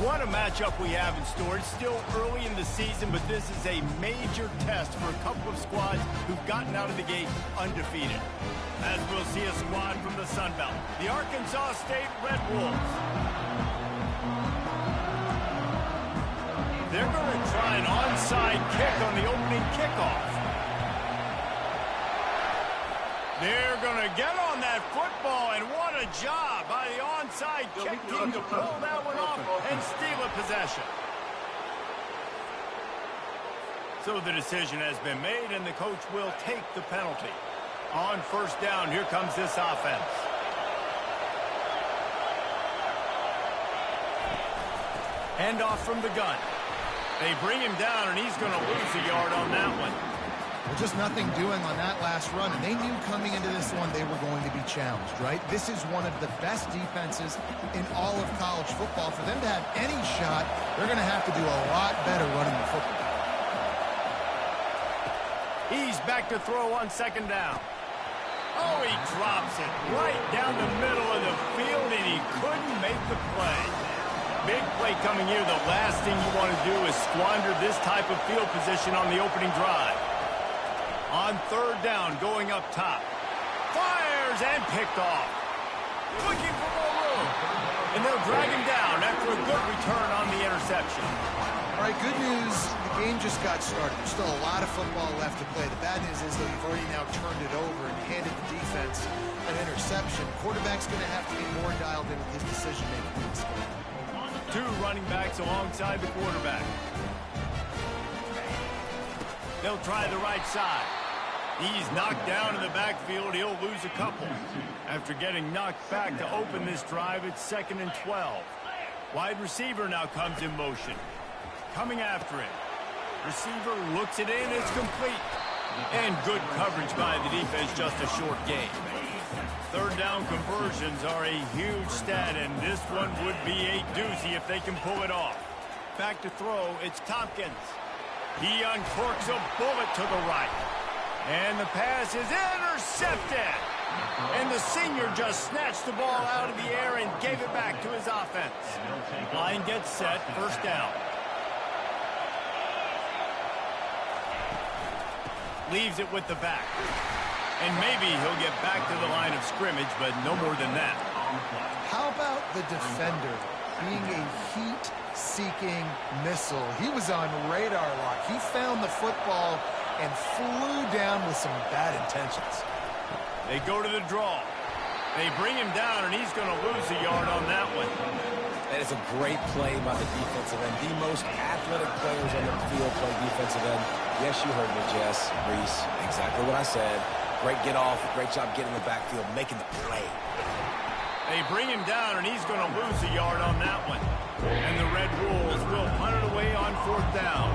What a matchup we have in store. It's still early in the season, but this is a major test for a couple of squads who've gotten out of the gate undefeated. As we'll see a squad from the Sun Belt, the Arkansas State Red Wolves. They're going to try an onside kick on the opening kickoff. They're going to get on that football, and what a job by the onside kick team to pull that one off and steal a possession. So the decision has been made, and the coach will take the penalty. On first down, here comes this offense. Handoff from the gun. They bring him down, and he's going to lose a yard on that one. Well, just nothing doing on that last run, and they knew coming into this one they were going to be challenged, right? This is one of the best defenses in all of college football. For them to have any shot, they're going to have to do a lot better running the football. He's back to throw on second down. Oh, he drops it right down the middle of the field, and he couldn't make the play. Big play coming here. The last thing you want to do is squander this type of field position on the opening drive. On third down, going up top. Fires and picked off. Looking for more room. And they'll drag him down after a good return on the interception. All right, good news. The game just got started. There's still a lot of football left to play. The bad news is that you've already now turned it over and handed the defense an interception. Quarterback's going to have to be more dialed in with his decision-making in this game. Two running backs alongside the quarterback. They'll try the right side. He's knocked down in the backfield. He'll lose a couple. After getting knocked back to open this drive, it's 2nd and 12. Wide receiver now comes in motion. Coming after him. Receiver looks it in. It's complete. And good coverage by the defense, just a short gain. Third down conversions are a huge stat, and this one would be a doozy if they can pull it off. Back to throw, it's Tompkins. He uncorks a bullet to the right. And the pass is intercepted. And the senior just snatched the ball out of the air and gave it back to his offense. Line gets set, first down. Leaves it with the back. And maybe he'll get back to the line of scrimmage, but no more than that. How about the defender being a heat-seeking missile? He was on radar lock. He found the football and flew down with some bad intentions. They go to the draw. They bring him down, and he's going to lose a yard on that one. That is a great play by the defensive end. The most athletic players on the field play defensive end. Yes, you heard me, Jess, Reese. Exactly what I said. Great get off. Great job getting in the backfield, making the play. They bring him down, and he's going to lose a yard on that one. And the Red Wolves will punt it away on fourth down.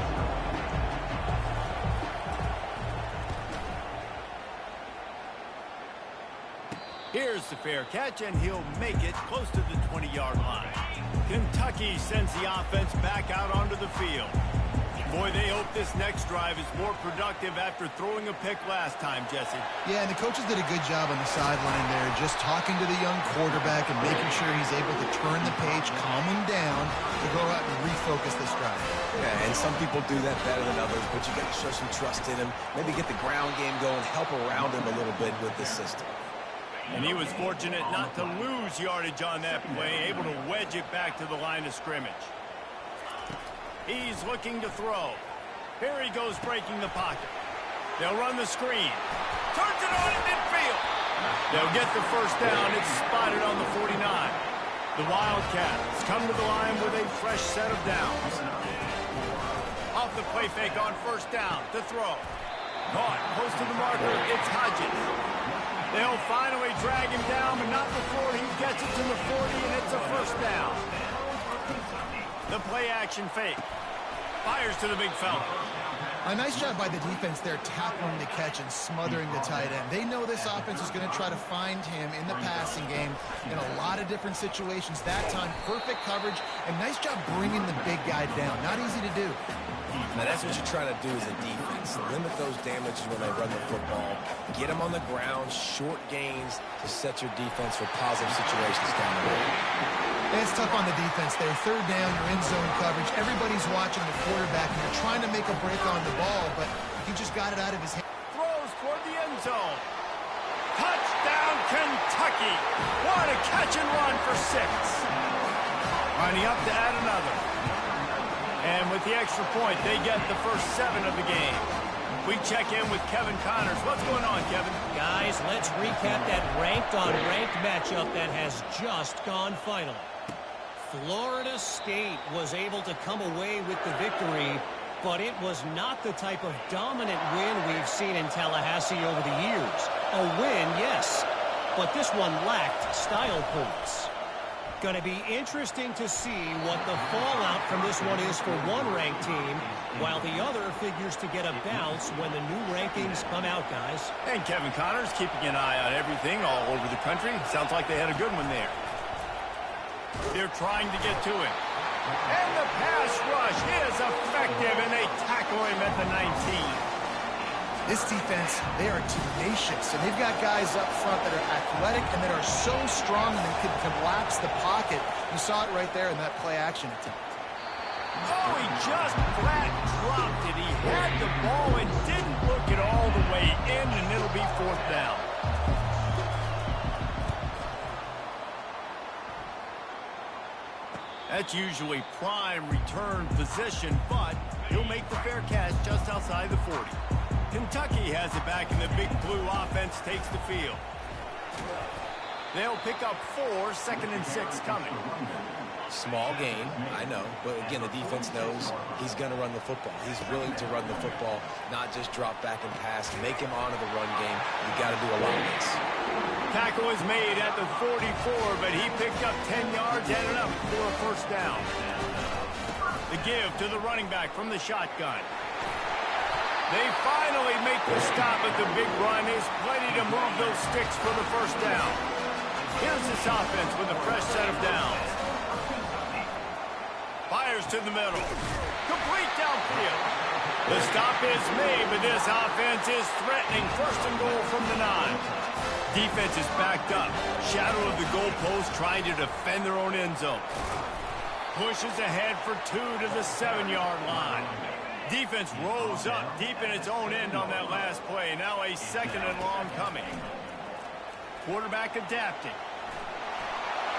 Here's the fair catch, and he'll make it close to the 20-yard line. Kentucky sends the offense back out onto the field. Boy, they hope this next drive is more productive after throwing a pick last time, Jesse. Yeah, and the coaches did a good job on the sideline there, just talking to the young quarterback and making sure he's able to turn the page, calm him down, to go out and refocus this drive. Yeah, and some people do that better than others, but you got to show some trust in him, maybe get the ground game going, help around him a little bit with this system. And he was fortunate not to lose yardage on that play, able to wedge it back to the line of scrimmage. He's looking to throw. Here he goes breaking the pocket. They'll run the screen. Turns it on in midfield. They'll get the first down. It's spotted on the 49. The Wildcats come to the line with a fresh set of downs. Off the play fake on first down to throw. Caught close to the marker. It's Hodges. They'll finally drag him down, but not before he gets it to the 40, and it's a first down. The play action fake. Fires to the big fella. A nice job by the defense there, tackling the catch and smothering the tight end. They know this offense is going to try to find him in the passing game in a lot of different situations. That time, perfect coverage, and nice job bringing the big guy down. Not easy to do. Now, that's what you're trying to do as a defense. Limit those damages when they run the football. Get them on the ground, short gains to set your defense for positive situations down the road. It's tough on the defense there. Third down, you're in zone coverage. Everybody's watching the quarterback, and you're trying to make a break on the ball, but he just got it out of his hand. Throws toward the end zone. Touchdown, Kentucky. What a catch and run for 6. Lining up to add another. And with the extra point, they get the first 7 of the game. We check in with Kevin Connors. What's going on, Kevin? Guys, let's recap that ranked-on-ranked matchup that has just gone final. Florida State was able to come away with the victory, but it was not the type of dominant win we've seen in Tallahassee over the years. A win, yes, but this one lacked style points. Going to be interesting to see what the fallout from this one is for one ranked team, while the other figures to get a bounce when the new rankings come out, guys. And Kevin Connors keeping an eye on everything all over the country. Sounds like they had a good one there. They're trying to get to him. And the pass rush is effective, and they tackle him at the 19. This defense, they are tenacious, and they've got guys up front that are athletic and that are so strong and can collapse the pocket. You saw it right there in that play-action attempt. Oh, he just flat dropped it. He had the ball and didn't look it all the way in, and it'll be 4th down. That's usually prime return position, but he'll make the fair catch just outside the 40. Kentucky has it back, and the big blue offense takes the field. They'll pick up 4, 2nd and 6 coming. Small gain, I know, but again, the defense knows he's going to run the football. He's willing to run the football, not just drop back and pass. Make him honor the run game. You got to do a lot of this. Tackle is made at the 44, but he picked up 10 yards and enough for a 1st down. The give to the running back from the shotgun. They finally make the stop at the big run. Is plenty to move those sticks for the 1st down. Here's this offense with a fresh set of downs. Fires to the middle. Complete downfield. The stop is made, but this offense is threatening. 1st and goal from the 9. Defense is backed up. Shadow of the goalpost trying to defend their own end zone. Pushes ahead for 2 to the 7-yard line. Defense rolls up deep in its own end on that last play. Now a 2nd and long coming. Quarterback adapting.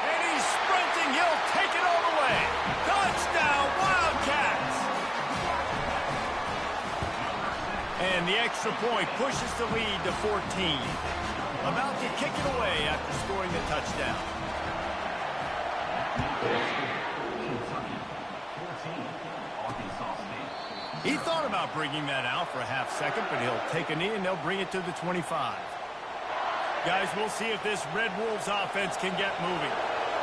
And he's sprinting. He'll take it all the way. Touchdown, Wildcats! And the extra point pushes the lead to 14. About to kick it away after scoring the touchdown. He thought about bringing that out for a half-second, but he'll take a knee and they'll bring it to the 25. Guys, we'll see if this Red Wolves offense can get moving.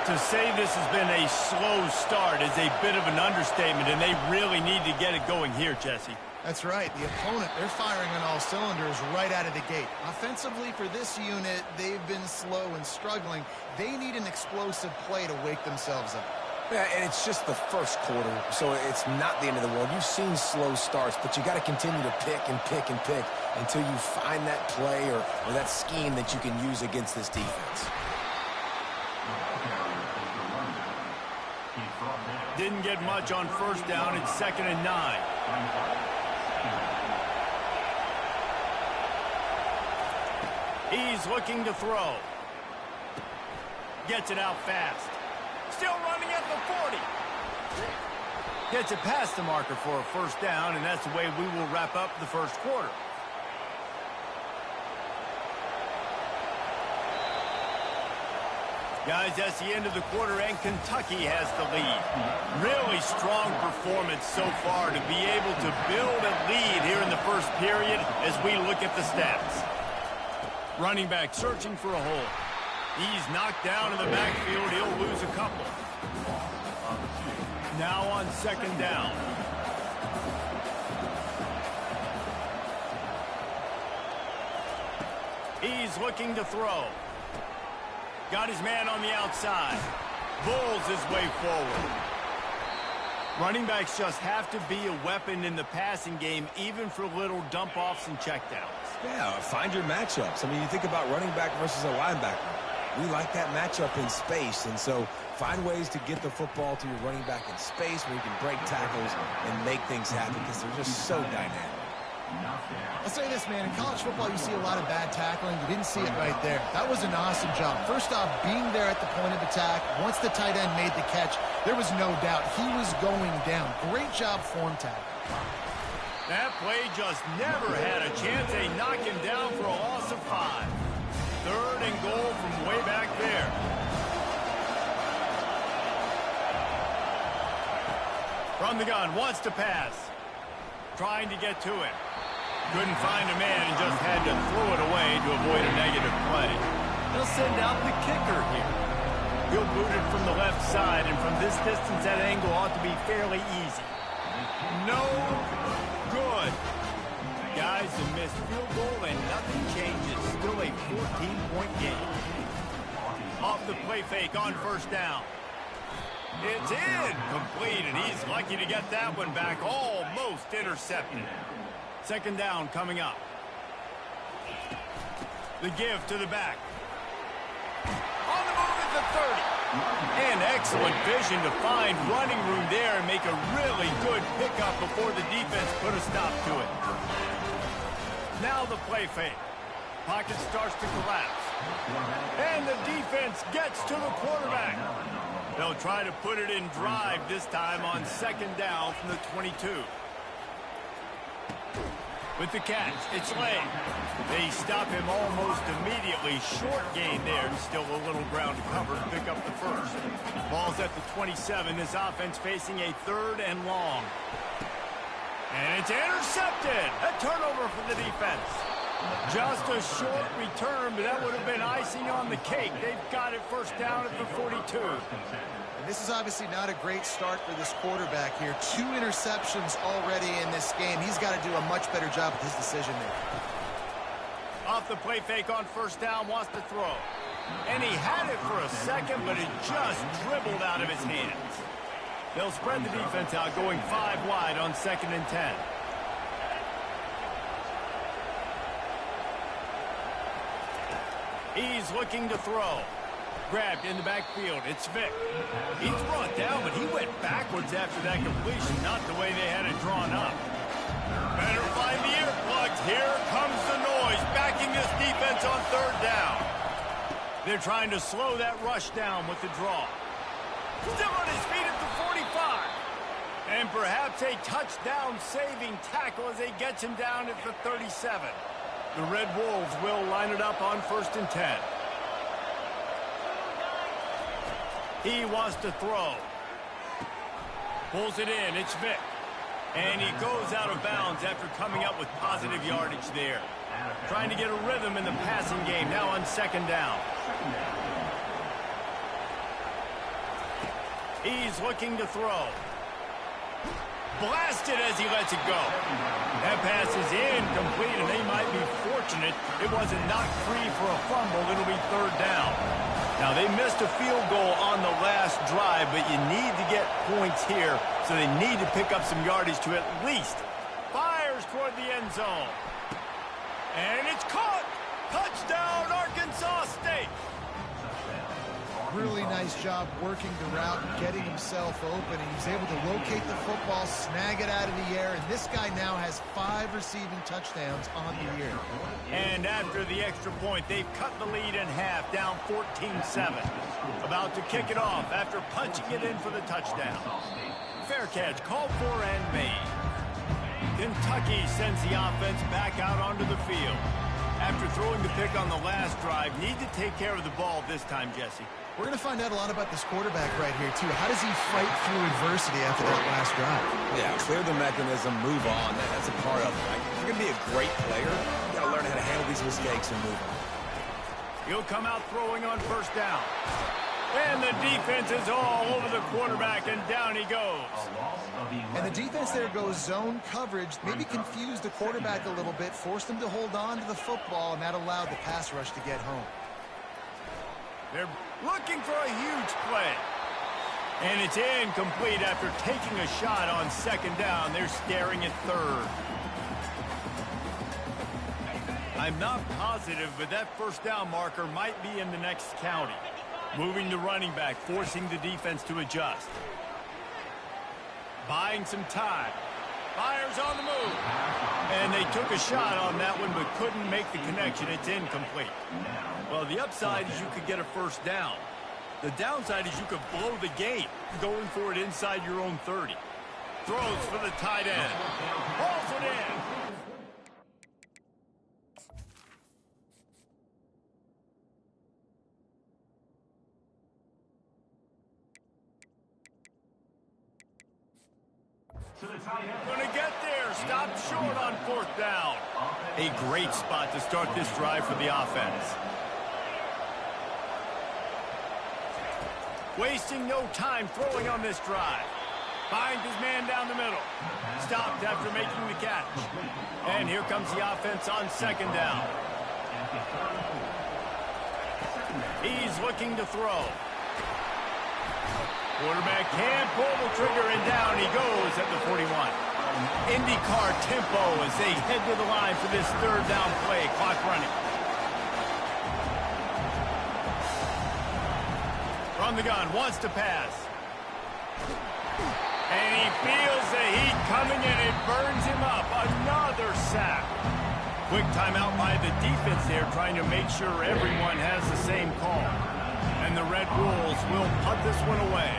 To say this has been a slow start is a bit of an understatement, and they really need to get it going here, Jesse. That's right. The opponent, they're firing on all cylinders right out of the gate. Offensively, for this unit, they've been slow and struggling. They need an explosive play to wake themselves up. Yeah, and it's just the 1st quarter, so it's not the end of the world. You've seen slow starts, but you got to continue to pick and pick and pick until you find that play or that scheme that you can use against this defense. Didn't get much on 1st down. It's 2nd and 9. He's looking to throw. Gets it out fast. Still running at the 40. Gets it past the marker for a 1st down, and that's the way we will wrap up the 1st quarter. Guys, that's the end of the quarter, and Kentucky has the lead. Really strong performance so far to be able to build a lead here in the 1st period as we look at the stats. Running back searching for a hole. He's knocked down in the backfield. He'll lose a couple. Now on 2nd down. He's looking to throw. Got his man on the outside. Bulls his way forward. Running backs just have to be a weapon in the passing game, even for little dump-offs and checkdowns. Yeah, find your matchups. I mean, you think about running back versus a linebacker. We like that matchup in space, and so find ways to get the football to your running back in space where you can break tackles and make things happen because they're just so dynamic. I'll say this, man. In college football, you see a lot of bad tackling. You didn't see it right there. That was an awesome job. First off, being there at the point of attack. Once the tight end made the catch, there was no doubt he was going down. Great job form tackle. That play just never had a chance. They knock him down for a loss of 5. 3rd and goal from way back there. From the gun, wants to pass. Trying to get to it. Couldn't find a man and just had to throw it away to avoid a negative play. They'll send out the kicker here. He'll boot it from the left side, and from this distance, that angle ought to be fairly easy. No good. Guys, a missed field goal, and nothing changes. Still a 14-point game. Off the play fake on 1st down. It's incomplete, and he's lucky to get that one back. Almost intercepted. 2nd down coming up. The give to the back. On the move at the 30. And excellent vision to find running room there and make a really good pickup before the defense put a stop to it. Now the play fake. Pocket starts to collapse. And the defense gets to the quarterback. They'll try to put it in drive this time on 2nd down from the 22. With the catch, it's Lay. They stop him almost immediately. Short gain there. Still a little ground to cover to pick up the 1st. Ball's at the 27. This offense facing a 3rd and long. And it's intercepted. A turnover for the defense. Just a short return, but that would have been icing on the cake. They've got it 1st down at the 42. And this is obviously not a great start for this quarterback here. 2 interceptions already in this game. He's got to do a much better job with his decision there. Off the play fake on 1st down, wants to throw. And he had it for a second, but it just dribbled out of his hands. They'll spread the defense out, going 5 wide on 2nd and 10. He's looking to throw. Grabbed in the backfield. It's Vick. He's brought down, but he went backwards after that completion, not the way they had it drawn up. Better find the earplugs. Here comes the noise, backing this defense on 3rd down. They're trying to slow that rush down with the draw. Still on his feet at the 45. And perhaps a touchdown-saving tackle as they get him down at the 37. The Red Wolves will line it up on 1st and 10. He wants to throw. Pulls it in. It's Vick. And he goes out of bounds after coming up with positive yardage there. Trying to get a rhythm in the passing game now on 2nd down. He's looking to throw. Blasted as he lets it go. That pass is incomplete, and they might be fortunate it wasn't knocked free for a fumble. It'll be 3rd down. Now, they missed a field goal on the last drive, but you need to get points here, so they need to pick up some yardage to at least. Fires toward the end zone. And it's caught. Touchdown, Arkansas State. Really nice job working the route and getting himself open. And he's able to locate the football, snag it out of the air, and this guy now has 5 receiving touchdowns on the year. And after the extra point, they've cut the lead in half, down 14-7. About to kick it off after punching it in for the touchdown. Fair catch, called for and made. Kentucky sends the offense back out onto the field. After throwing the pick on the last drive, need to take care of the ball this time, Jesse. We're going to find out a lot about this quarterback right here, too. How does he fight through adversity after that last drive? Yeah, clear the mechanism, move on. That's a part of it, right? If you're going to be a great player, you got to learn how to handle these mistakes and move on. He'll come out throwing on 1st down. And the defense is all over the quarterback, and down he goes. And the defense there goes zone coverage, maybe confused the quarterback a little bit, forced him to hold on to the football, and that allowed the pass rush to get home. They're looking for a huge play. And it's incomplete after taking a shot on second down. They're staring at third. I'm not positive, but that first down marker might be in the next county. Moving the running back, forcing the defense to adjust. Buying some time. Fires on the move. And they took a shot on that one, but couldn't make the connection. It's incomplete. Well, the upside is you could get a first down. The downside is you could blow the game going for it inside your own 30. Throws for the tight end. Hauls it in. Gonna get there. Stopped short on fourth down. A great spot to start this drive for the offense. Wasting no time throwing on this drive. Finds his man down the middle. Stopped after making the catch. And here comes the offense on second down. He's looking to throw. Quarterback can't pull the trigger, and down he goes at the 41. IndyCar tempo as they head to the line for this third down play. Clock running. From the gun, wants to pass. And he feels the heat coming, and it burns him up. Another sack. Quick timeout by the defense there, trying to make sure everyone has the same call. And the Red Wolves will punt this one away.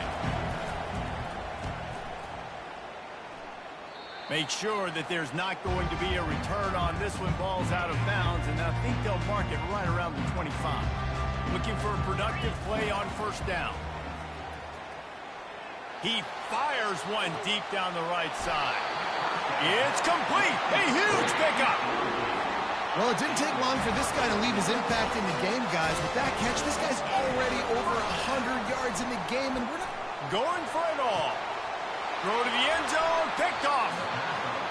Make sure that there's not going to be a return on this one. Ball's out of bounds, and I think they'll mark it right around the 25. Looking for a productive play on first down. He fires one deep down the right side. It's complete. A huge pickup. Well, it didn't take long for this guy to leave his impact in the game, guys. With that catch, this guy's already over 100 yards in the game, and we're not going for it all. Throw to the end zone, picked off.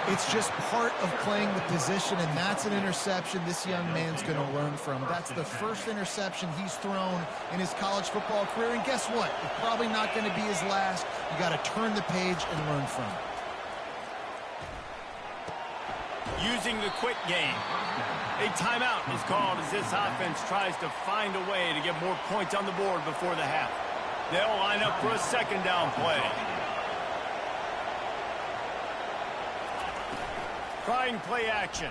It's just part of playing the position, and that's an interception this young man's going to learn from. That's the first interception he's thrown in his college football career, and guess what? It's probably not going to be his last. You got to turn the page and learn from it. Using the quick game. A timeout is called as this offense tries to find a way to get more points on the board before the half. They'll line up for a second down play. Trying play action.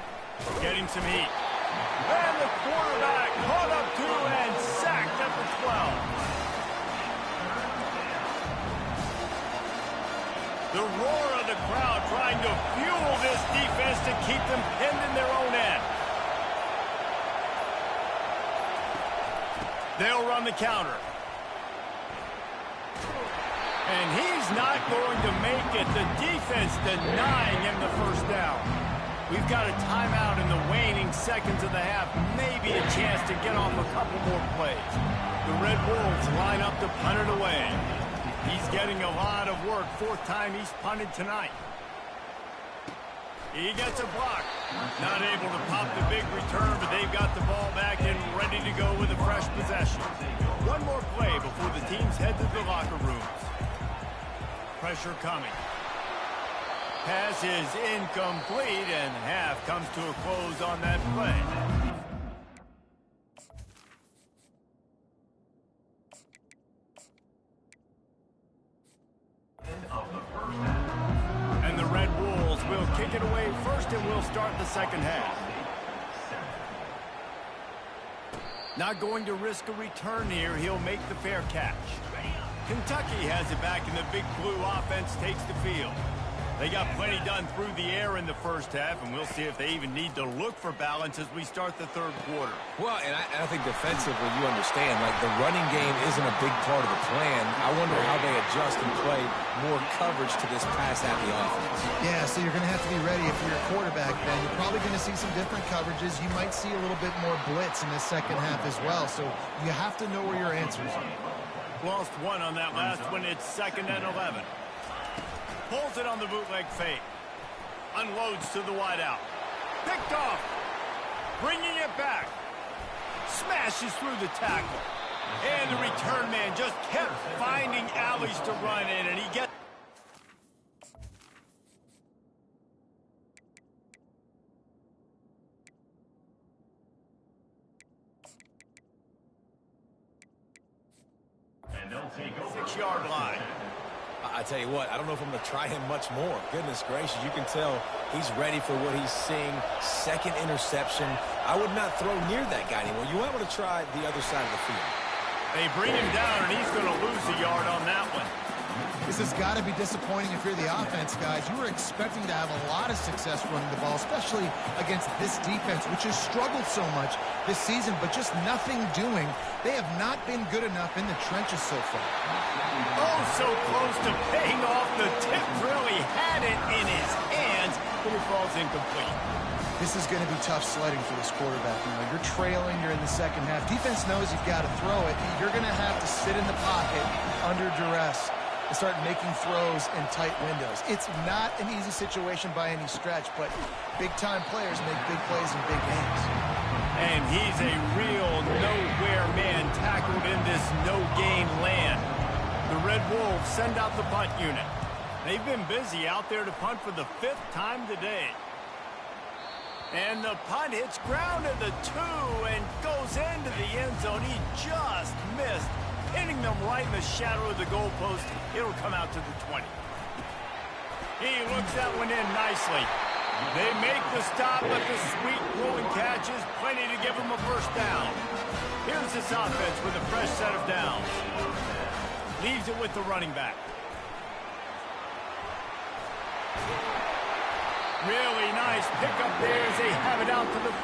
Getting some heat. And the quarterback caught up to and sacked at the 12. The roar of the crowd trying to fuel this defense to keep them pinned in their own end. They'll run the counter. And he's not going to make it. The defense denying him the first down. We've got a timeout in the waning seconds of the half. Maybe a chance to get off a couple more plays. The Red Wolves line up to punt it away. He's getting a lot of work. Fourth time he's punted tonight. He gets a block. Not able to pop the big return, but they've got the ball back and ready to go with a fresh possession. One more play before the teams head to the locker rooms. Pressure coming. Pass is incomplete, and half comes to a close on that play. And the Red Wolves will kick it away first, and we'll start the second half. Not going to risk a return here. He'll make the fair catch. Kentucky has it back, and the Big Blue offense takes the field. They got plenty done through the air in the first half, and we'll see if they even need to look for balance as we start the third quarter. Well, and I think defensively, you understand, like the running game isn't a big part of the plan. I wonder how they adjust and play more coverage to this pass-happy offense. Yeah, so you're going to have to be ready if you're a quarterback, then. You're probably going to see some different coverages. You might see a little bit more blitz in the second half as well, so you have to know where your answers are. Lost one on that last one. It's 2nd and 11. Pulls it on the bootleg fake. Unloads to the wideout. Picked off. Bringing it back. Smashes through the tackle. And the return man just kept finding alleys to run in, and he gets... And they'll take over. 6-yard line. I tell you what, I don't know if I'm going to try him much more. Goodness gracious, you can tell he's ready for what he's seeing. 2nd interception. I would not throw near that guy anymore. You might want to try the other side of the field. They bring him down, and he's going to lose a yard on that one. This has got to be disappointing if you're the offense, guys. You were expecting to have a lot of success running the ball, especially against this defense, which has struggled so much this season, but just nothing doing. They have not been good enough in the trenches so far. Oh, so close to paying off. The tip really had it in his hands, but it falls incomplete. This is going to be tough sledding for this quarterback. You know, you're trailing, you're in the second half. Defense knows you've got to throw it. You're going to have to sit in the pocket under duress and start making throws in tight windows. It's not an easy situation by any stretch, but big-time players make big plays in big games. And he's a real nowhere man tackled in this no-gain land. The Red Wolves send out the punt unit. They've been busy out there to punt for the 5th time today. And the punt hits ground at the 2 and goes into the end zone. He just missed, hitting them right in the shadow of the goalpost. It'll come out to the 20. He looks that one in nicely. They make the stop, but the sweet rolling catch is plenty to give them a first down. Here's this offense with a fresh set of downs. Leaves it with the running back. Really nice pickup there as they have it out to the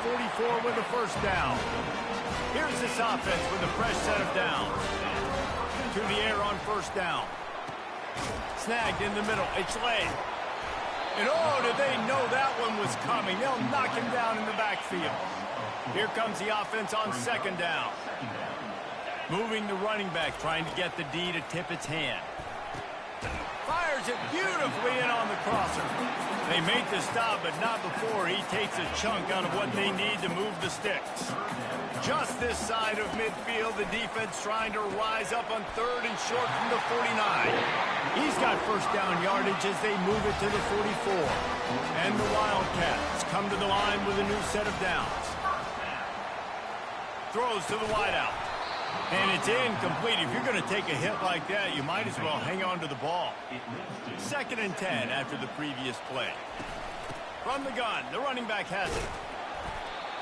44 with a first down. Here's this offense with a fresh set of downs. To the air on first down. Snagged in the middle. It's late. And oh, did they know that one was coming. They'll knock him down in the backfield. Here comes the offense on 2nd down. Moving the running back, trying to get the D to tip its hand. Fires it beautifully in on the crosser. They make the stop, but not before he takes a chunk out of what they need to move the sticks. Just this side of midfield, the defense trying to rise up on 3rd and short from the 49. He's got first down yardage as they move it to the 44. And the Wildcats come to the line with a new set of downs. Throws to the wideout. And it's incomplete. If you're going to take a hit like that, you might as well hang on to the ball. 2nd and 10 after the previous play. From the gun, the running back has it.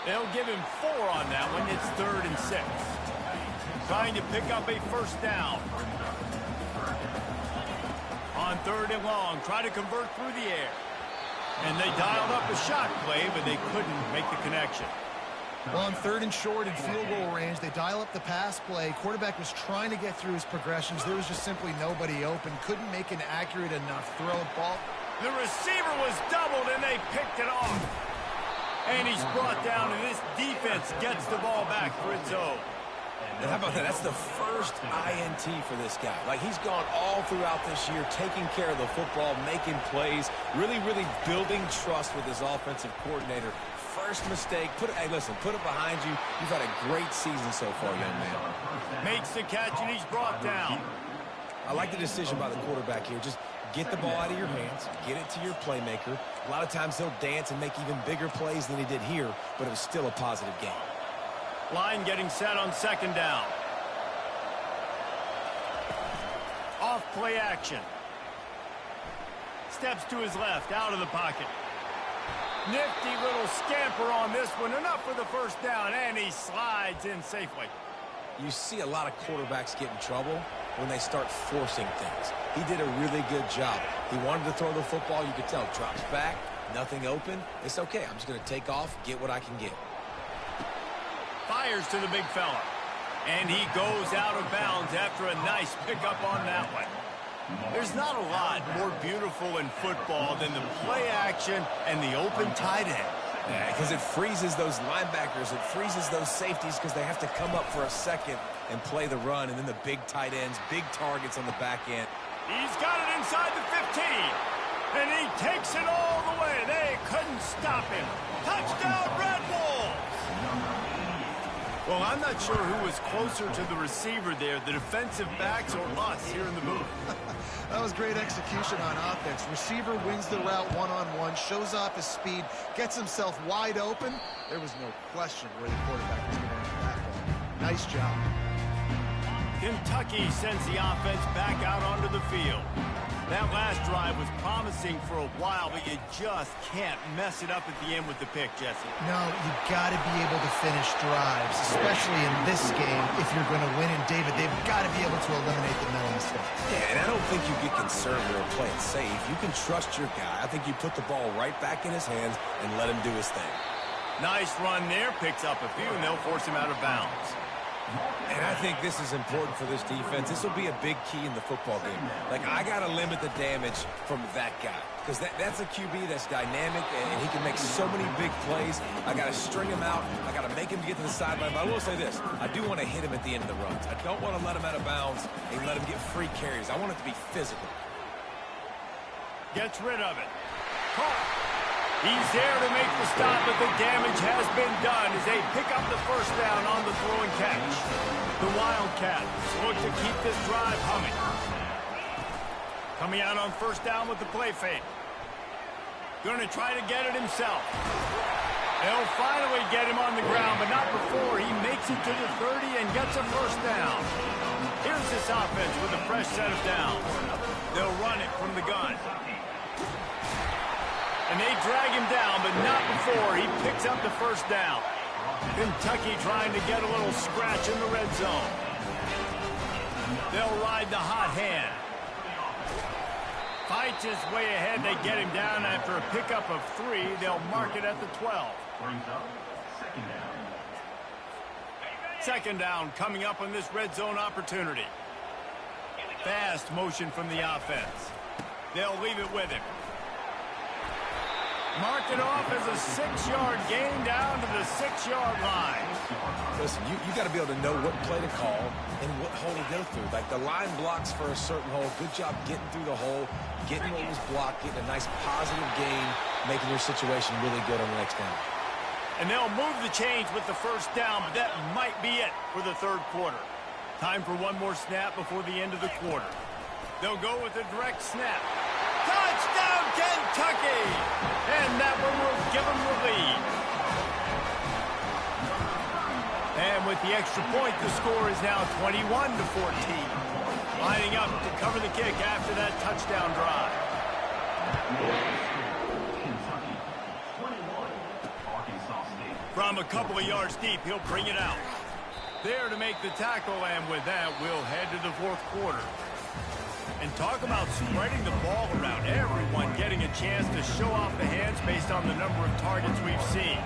They'll give him 4 on that one. It's 3rd and 6. Trying to pick up a first down. On 3rd and long, try to convert through the air. And they dialed up a shot play, but they couldn't make the connection. Well, on 3rd and short in field goal range, they dial up the pass play. Quarterback was trying to get through his progressions. There was just simply nobody open. Couldn't make an accurate enough throw ball. The receiver was doubled, and they picked it off. And he's brought down, and this defense gets the ball back for its own. And how about that? That's the first INT for this guy. Like, he's gone all throughout this year, taking care of the football, making plays, really, really building trust with his offensive coordinator. First mistake, hey, listen, put it behind you. You've had a great season so far, young man. Makes the catch, and he's brought down. I like the decision by the quarterback here. Just get the ball out of your hands, get it to your playmaker. A lot of times he'll dance and make even bigger plays than he did here, but it was still a positive game. Line getting set on 2nd down. Off play action. Steps to his left, out of the pocket. Nifty little scamper on this one. Enough for the first down, and he slides in safely. You see a lot of quarterbacks get in trouble when they start forcing things. He did a really good job. He wanted to throw the football. You could tell. Drops back, nothing open. It's okay. I'm just going to take off, get what I can get. Fires to the big fella. And he goes out of bounds after a nice pickup on that one. There's not a lot more beautiful in football than the play action and the open tight end. Because it freezes those linebackers. It freezes those safeties because they have to come up for a second and play the run. And then the big tight ends, big targets on the back end. He's got it inside the 15. And he takes it all the way. They couldn't stop him. Touchdown, Red Wolves! Well, I'm not sure who was closer to the receiver there, the defensive backs or us here in the booth. That was great execution on offense. Receiver wins the route one-on-one, shows off his speed, gets himself wide open. There was no question where the quarterback was going to that ball. Nice job. Kentucky sends the offense back out onto the field. That last drive was promising for a while, but you just can't mess it up at the end with the pick, Jesse. No, you've got to be able to finish drives, especially in this game. If you're going to win, and David, they've got to be able to eliminate the mental mistakes. Yeah, and I don't think you get conservative or play it safe. You can trust your guy. I think you put the ball right back in his hands and let him do his thing. Nice run there, picks up a few, and they'll force him out of bounds. And I think this is important for this defense. This will be a big key in the football game. Like, I got to limit the damage from that guy. Because that's a QB that's dynamic, and he can make so many big plays. I got to string him out. I got to make him get to the sideline. But I will say this. I do want to hit him at the end of the runs. I don't want to let him out of bounds and let him get free carries. I want it to be physical. Gets rid of it. Caught. He's there to make the stop, but the damage has been done as they pick up the first down on the throw and catch. The Wildcats look to keep this drive humming. Coming out on first down with the play fake. Going to try to get it himself. They'll finally get him on the ground, but not before he makes it to the 30 and gets a first down. Here's this offense with a fresh set of downs. They'll run it from the gun. And they drag him down, but not before he picks up the first down. Kentucky trying to get a little scratch in the red zone. They'll ride the hot hand. Fights his way ahead. They get him down after a pickup of 3. They'll mark it at the 12. Second down coming up on this red zone opportunity. Fast motion from the offense. They'll leave it with him. Mark it off as a 6-yard gain down to the 6-yard line. Listen, you got to be able to know what play to call and what hole to go through. Like, the line blocks for a certain hole. Good job getting through the hole, getting what was blocked, getting a nice positive gain, making your situation really good on the next down. And they'll move the chains with the first down, but that might be it for the third quarter. Time for one more snap before the end of the quarter. They'll go with a direct snap. Touchdown, Kentucky! And that one will give them the lead. And with the extra point, the score is now 21-14. Lining up to cover the kick after that touchdown drive. From a couple of yards deep, he'll bring it out. There to make the tackle, and with that, we'll head to the fourth quarter. And talk about spreading the ball around. Everyone getting a chance to show off the hands based on the number of targets we've seen.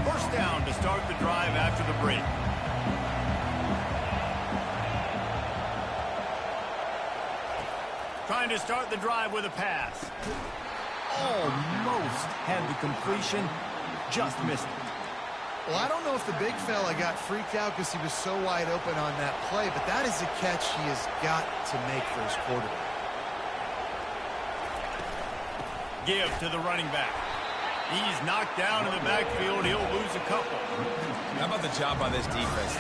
First down to start the drive after the break. Trying to start the drive with a pass. Almost had the completion, just missed it. Well, I don't know if the big fella got freaked out because he was so wide open on that play, but that is a catch he has got to make for his quarterback. Give to the running back. He's knocked down in the backfield. He'll lose a couple. How about the job by this defense?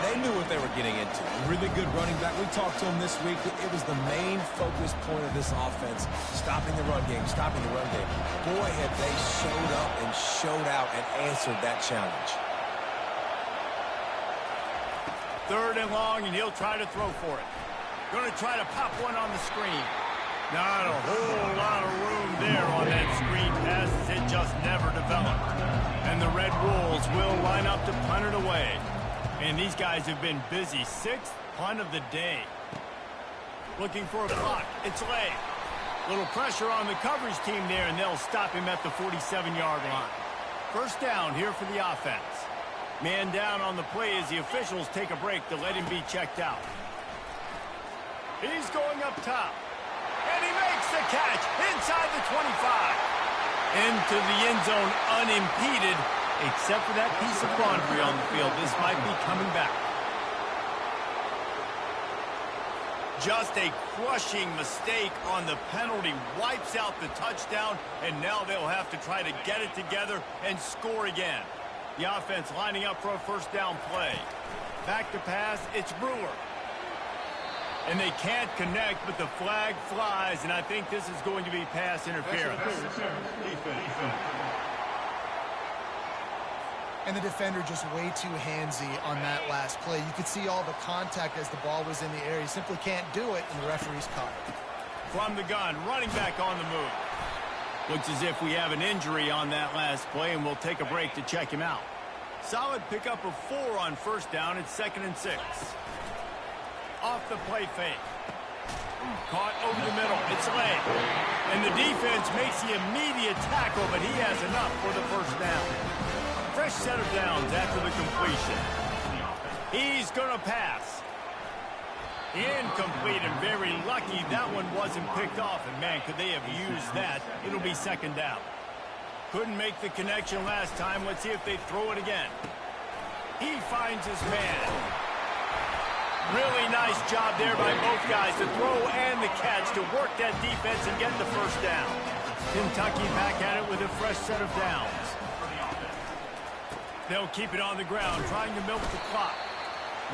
They knew what they were getting into. Really good running back. We talked to him this week. It was the main focus point of this offense, stopping the run game, stopping the run game. Boy, have they showed up and showed out and answered that challenge. Third and long, and he'll try to throw for it. Going to try to pop one on the screen. Not a whole lot of room there on that screen pass. It just never developed. And the Red Wolves will line up to punt it away. And these guys have been busy. 6th punt of the day. Looking for a block. It's late. Little pressure on the coverage team there, and they'll stop him at the 47-yard line. First down here for the offense. Man down on the play as the officials take a break to let him be checked out. He's going up top. And he makes the catch inside the 25. into the end zone unimpeded, except for that piece of laundry on the field. This might be coming back. Just a crushing mistake on the penalty wipes out the touchdown, and now they'll have to try to get it together and score again. The offense lining up for a first down play. Back to pass, it's Brewer. And they can't connect, but the flag flies, and I think this is going to be pass interference. And the defender just way too handsy on that last play. You could see all the contact as the ball was in the air. He simply can't do it, and the referee's caught it. From the gun, running back on the move. Looks as if we have an injury on that last play, and we'll take a break to check him out. Solid pickup of 4 on first down. It's 2nd and 6. Off the play fake. Caught over the middle. It's Lay. And the defense makes the immediate tackle, but he has enough for the first down. Fresh set of downs after the completion. He's going to pass. Incomplete, and very lucky that one wasn't picked off. And, man, could they have used that? It'll be 2nd down. Couldn't make the connection last time. Let's see if they throw it again. He finds his man. Really nice job there by both guys, the throw and the catch, to work that defense and get the first down. Kentucky back at it with a fresh set of downs. They'll keep it on the ground, trying to milk the clock.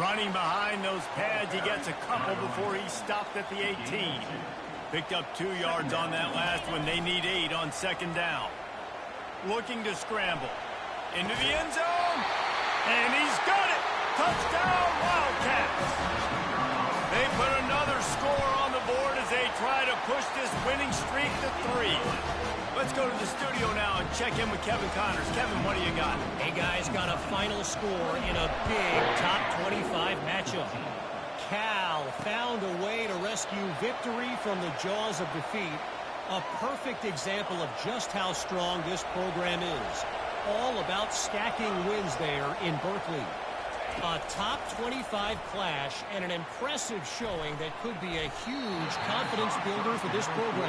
Running behind those pads, he gets a couple before he stopped at the 18. Picked up 2 yards on that last one. They need 8 on 2nd down. Looking to scramble. Into the end zone. And he's got it. Touchdown, Wildcats. They put another score on the board as they try to push this winning streak to 3. Let's go to the studio now and check in with Kevin Connors. Kevin, what do you got? Hey, guys, got a final score in a big top 25 matchup. Cal found a way to rescue victory from the jaws of defeat. A perfect example of just how strong this program is. All about stacking wins there in Berkeley. A top 25 clash and an impressive showing that could be a huge confidence builder for this program.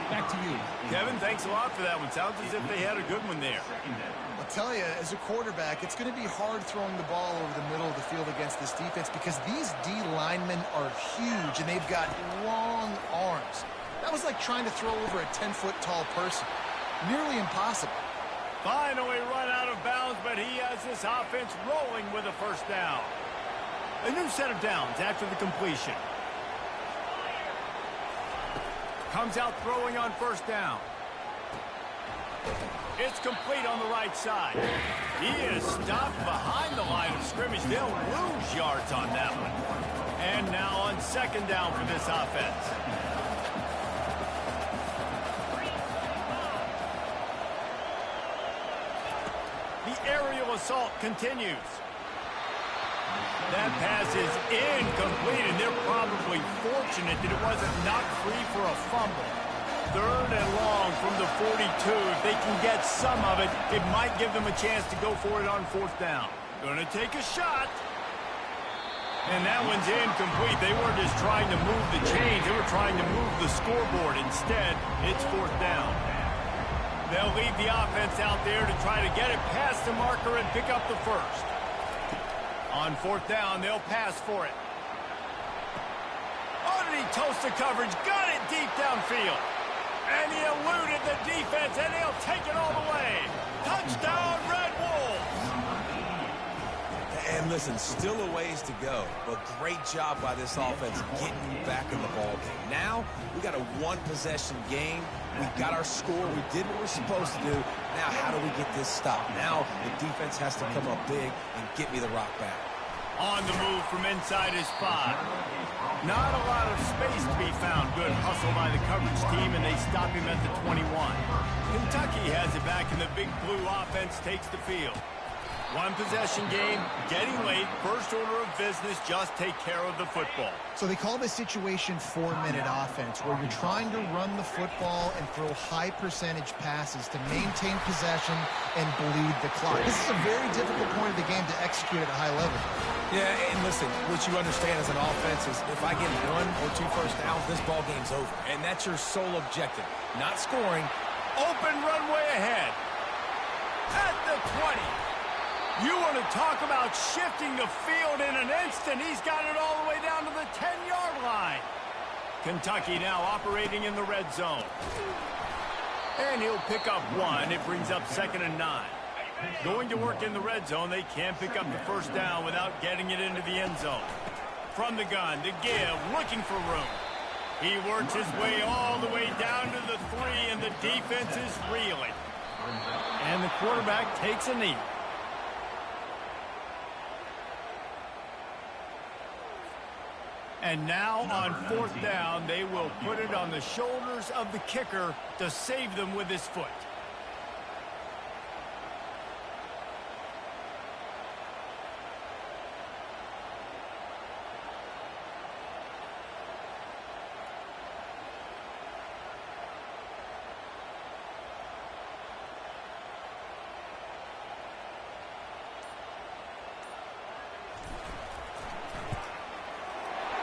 Back to you. Kevin, thanks a lot for that one. Sounds as if they had a good one there. I'll tell you, as a quarterback, it's going to be hard throwing the ball over the middle of the field against this defense because these D linemen are huge and they've got long arms. That was like trying to throw over a 10-foot tall person. Nearly impossible. Finally run out of bounds, but he has this offense rolling with a first down. A new set of downs after the completion. Comes out throwing on first down. It's complete on the right side. He is stopped behind the line of scrimmage. They'll lose yards on that one. And now on 2nd down for this offense. The aerial assault continues. That pass is incomplete, and they're probably fortunate that it wasn't knocked free for a fumble. 3rd and long from the 42. If they can get some of it, it might give them a chance to go for it on 4th down. Gonna take a shot. And that one's incomplete. They weren't just trying to move the chains. They were trying to move the scoreboard. Instead, it's 4th down. They'll leave the offense out there to try to get it past the marker and pick up the first. On 4th down, they'll pass for it. Oh, did he toast the coverage? Got it deep downfield. And he eluded the defense, and he'll take it all the way. Touchdown, Red Wolves. And listen, still a ways to go, but great job by this offense getting you back in the ball game. Now, we got a 1-possession game. We got our score. We did what we're supposed to do. Now, how do we get this stopped? Now, the defense has to come up big and get me the rock back. On the move from inside his 5. Not a lot of space to be found. Good hustle by the coverage team, and they stop him at the 21. Kentucky has it back, and the big blue offense takes the field. 1-possession game, getting late, first order of business, just take care of the football. So they call this situation 4-minute offense, where you're trying to run the football and throw high percentage passes to maintain possession and bleed the clock. This is a very difficult point of the game to execute at a high level. Yeah, and listen, what you understand as an offense is if I get 1 or 2 first downs, this ball game's over. And that's your sole objective. Not scoring, Open runway ahead. At the 20. You want to talk about shifting the field in an instant. He's got it all the way down to the 10-yard line. Kentucky now operating in the red zone. And he'll pick up one. It brings up 2nd and 9. Going to work in the red zone. They can't pick up the first down without getting it into the end zone. From the gun to give, looking for room. He works his way all the way down to the 3, and the defense is reeling. And the quarterback takes a knee. And now on 4th down, they will put it on the shoulders of the kicker to save them with his foot.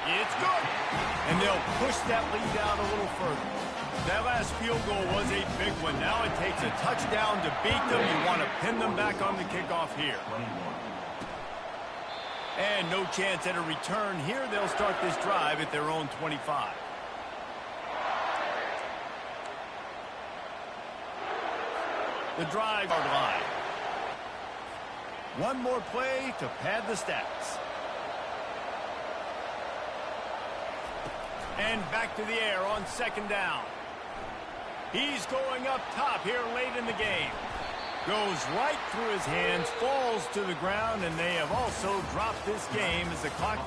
It's good. And they'll push that lead out a little further. That last field goal was a big one. Now it takes a touchdown to beat them. You want to pin them back on the kickoff here. And no chance at a return here. They'll start this drive at their own 25. The drive line. One more play to pad the stats. And back to the air on 2nd down. He's going up top here late in the game. Goes right through his hands, falls to the ground, and they have also dropped this game as the clock